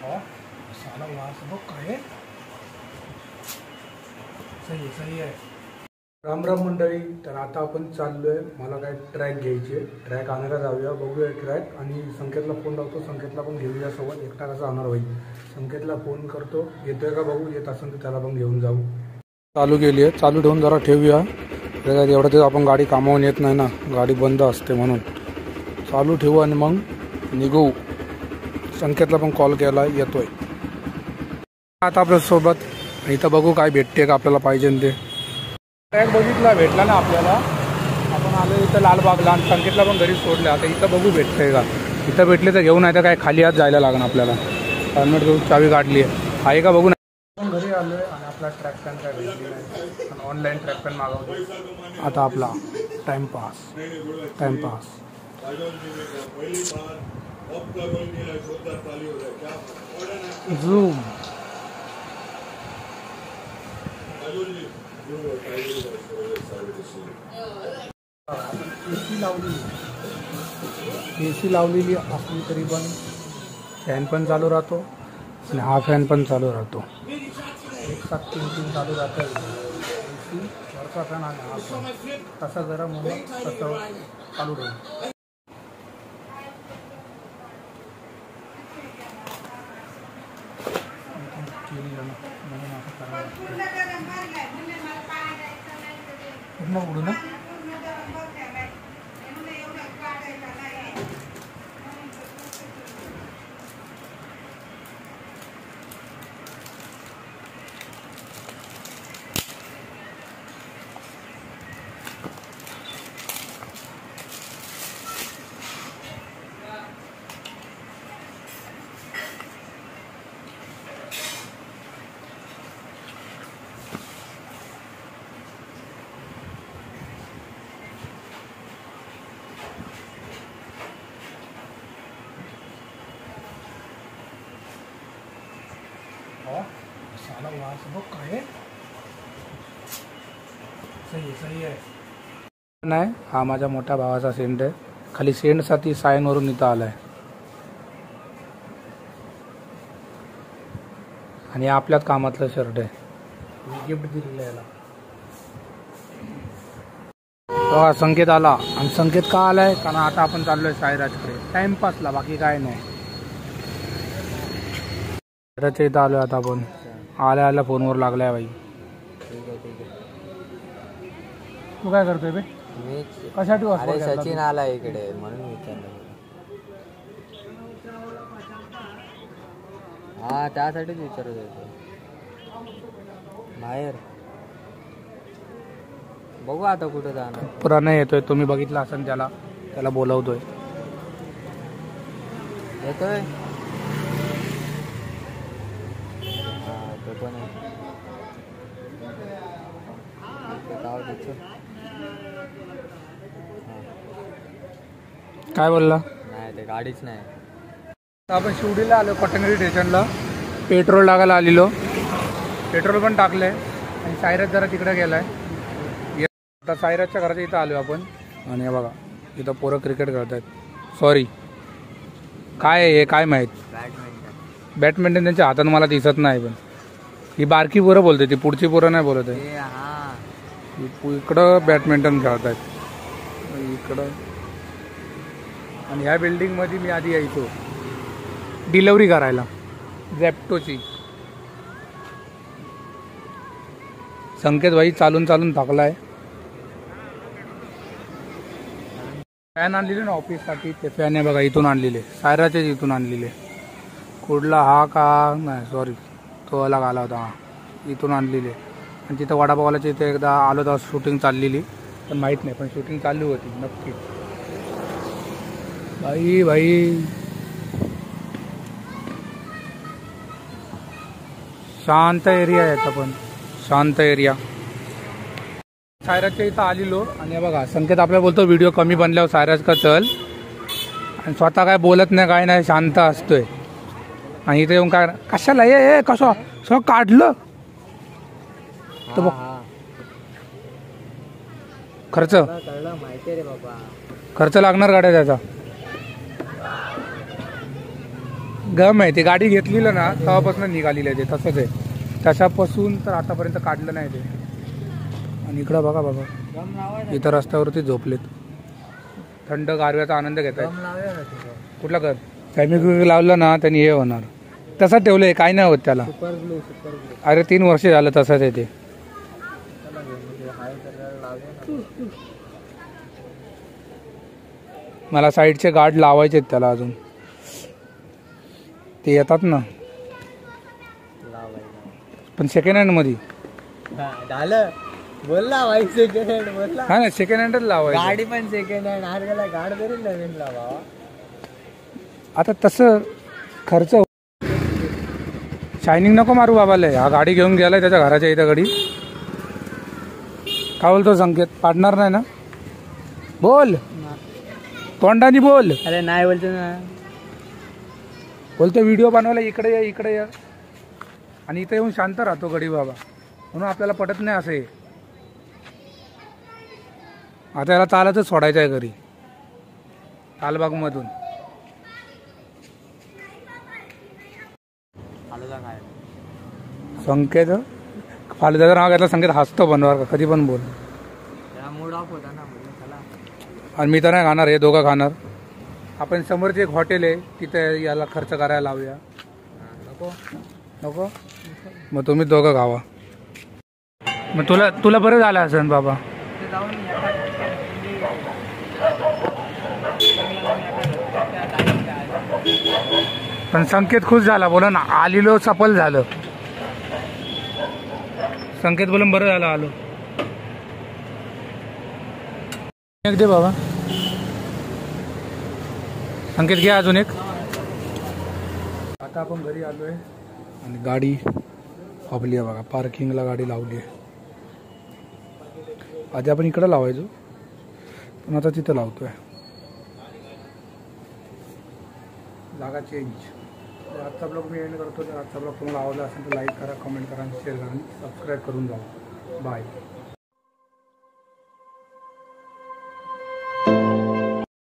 साला वास बघ काय सही आहे सही आहे. राम राम मंडळी. तर आता आपण चाललोय, मला काय ट्रॅक घ्यायचे, ट्रॅक आणायला जाऊया, बघूया ट्रॅक. आणि संकेतला फोन लावतो, संकेतला पण घेऊया सोबत. एकटा कसा जाणार होईल. संकेतला फोन करतो, येतोय का बघू, येत असेल तर त्याला पण घेऊन जाऊ. चालू केली आहे, चालू ठेवून जरा ठेवूया. एवढं ते आपण गाडी कामावून येत नाही ना, गाडी बंद असते म्हणून चालू ठेवू आणि मग निघू. संकेतला पण कॉल केला, येतोय आता आपल्यासोबत. इथं बघू काय भेटते का आपल्याला पाहिजे ते. ट्रॅक बघितला, भेटला ना आपल्याला. आपण आलो इथं लालबागला आणि संकेतला पण घरी सोडले. आता इथं बघू भेटतंय का. इथं भेटले तर घेऊन, आहे तर काय खाली हात जायला लागणार आपल्याला. हेल्मेट घेऊन चावी काढली आहे का बघू ना. आपण घरी आलो आहे आणि आपला ट्रॅक पॅन काय भेटली नाही. ऑनलाईन ट्रॅक पॅन मागवतो. आता आपला टाइमपास झूम एसी लावलेली असली तरी पण फॅन पण चालू राहतो आणि हा फॅन पण चालू राहतो. एक साथ तीन चालू राहतं. एसी वरचा फॅन आणि हा फॅन तसा गरम होऊन तसं चालू राहील. पूर्ण उडू ना. साला वास बघ काय सही आहे. नाही, हा माझ्या मोठ्या भावाचा सेंट आहे. खाली सेंटसाठी सायनवरून इथं आलाय. आणि आपल्याच कामातलं शर्ट आहे, गिफ्ट दिलेलं याला. बघा संकेत आला. आणि संकेत का आलाय, कारण आता आपण चाललोय साईराजकडे टाइमपासला, बाकी काय नाही. साईराजच्या इथं आलोय आता आपण. आल्या फोनवर लागलाय बाई. ठीक आहे. तू काय करतोय बे. मी कशासाठी अरे सचिन आला इकडे म्हणून विचारलं. हा त्यासाठीच विचारत होतो. बाहेर बघू आता कुठं जाणार. पुराणा येतोय, तुम्ही बघितला असेल त्याला बोलवतोय. येतोय तो पण काय बोलला. नाही ते गाडीच नाही. आपण शिवडीला आलो, पटंगरी स्टेशनला पेट्रोल टाकायला आलेलो. पेट्रोल पण टाकलंय आणि सायराज जरा तिकडे गेलाय. आता सायराजच्या घराच्या इथं आलो आपण. आणि हे बघा इथं पोरं क्रिकेट खेळत आहेत. सॉरी काय आहे हे काय माहीत. बॅडमिंटन त्यांच्या हातात मला दिसत नाही. पण ही बारकी पोरं बोलते, ती पुढची पोरं नाही बोलत आहे. इकडं बॅडमिंटन खेळत आहेत इकडं. आणि ह्या बिल्डिंगमध्ये मी आधी यायचो डिलिव्हरी करायला झॅप्टोची. संकेत भाई चालून टाकलाय. फॅन आणलेले ना ऑफिससाठी, ते फॅन आहे बघा इथून आणलेले, सायराचेच इथून आणलेले. कुठला हा का नाही, सॉरी तो अलग आला होता. हा इथून आणलेले. आणि तिथं वडापावालाच्या इथे एकदा आलो तेव्हा शूटिंग चाललेली, पण माहीत नाही, पण शूटिंग चालू होती नक्की. भाई शांत एरिया आहे याचा, पण शांत एरिया. सायराजच्या इथं आलेलो. आणि बघा संकेत आपल्याला बोलतो व्हिडिओ कमी बनल्यावर सायराज का चल, आणि स्वतः काय बोलत नाही, काय नाही, शांत असतोय. आणि इथे येऊन काय कशाला ये कसं सगळं काढलं तर बघ. खर्च माहिती रे बाबा, खर्च लागणार गाड्या त्याचा. गम आहे ते, गाडी घेतलेलं ना तेव्हापासून निघालेलं आहे ते, तसंच आहे तशापासून तर आतापर्यंत काढलं नाही ते. आणि इकडं बघा बघा, इथं रस्त्यावरती झोपलेत, थंड गारव्याचा आनंद घेत आहेत. कुठला कर केमिकल लावलं ना त्यांनी हे होणार. तसंच ठेवलंय, काय नाही होत त्याला. अरे 3 वर्ष झालं तसंच आहे ते. मला साईडचे गार्ड लावायचे आहेत त्याला अजून, ते येतात ना पण सेकंड हँड मध्ये. बोलला भाई सेकंड हँड बोलला. हा ना, सेकंड हँडच लावायचं. गाडी पण सेकंड हँड, हार गेला गाड तरी नवीन लावा. आता तसं खर्च. शायनिंग नको मारू बाबाला. हा गाडी घेऊन गेलाय त्याच्या घराच्या इथं गाडी. काय बोलतो संकेत, पाडणार नाही ना? बोल तोंडानी बोल. अरे नाही बोलतो ना, बोलतो व्हिडिओ बनवायला इकडे या इकडे या, आणि इथं येऊन शांत राहतो गडी बाबा, म्हणून आपल्याला पटत नाही असे. आता याला चालतच सोडायचं आहे घरी लालबाग मधून. संकेत फालुदाचं नाव घेतलं, संकेत हसतो बनवार का कधी पण बोल. मूड ऑफ होता ना. आणि मी तर नाही खाणार, हे दोघं खाणार. आपण समोरचे एक हॉटेल आहे तिथे याला खर्च करायला लावूया. नको नको, मग तुम्ही दोघं खावा. मग तुला बरं झालं असेल बाबा. पण संकेत खुश झाला, बोला ना आलेलो सफल झालं. संकेत बोलून बरं झालं आलो. एक दे बाबा, संकेत घ्या अजून एक. आता आपण घरी आलोय आणि गाडी आपली आहे बघा, पार्किंगला गाडी लावली आहे. आधी आपण इकडं लावायचो पण आता तिथं लावतोय. जागा चेंज. आजचा ब्लॉग मी एंड करतो. जर आजचा ब्लॉग तुम्हाला आवडला असेल तर लाईक करा, कमेंट करा, शेअर करा आणि सबस्क्राईब करून जावा. बाय.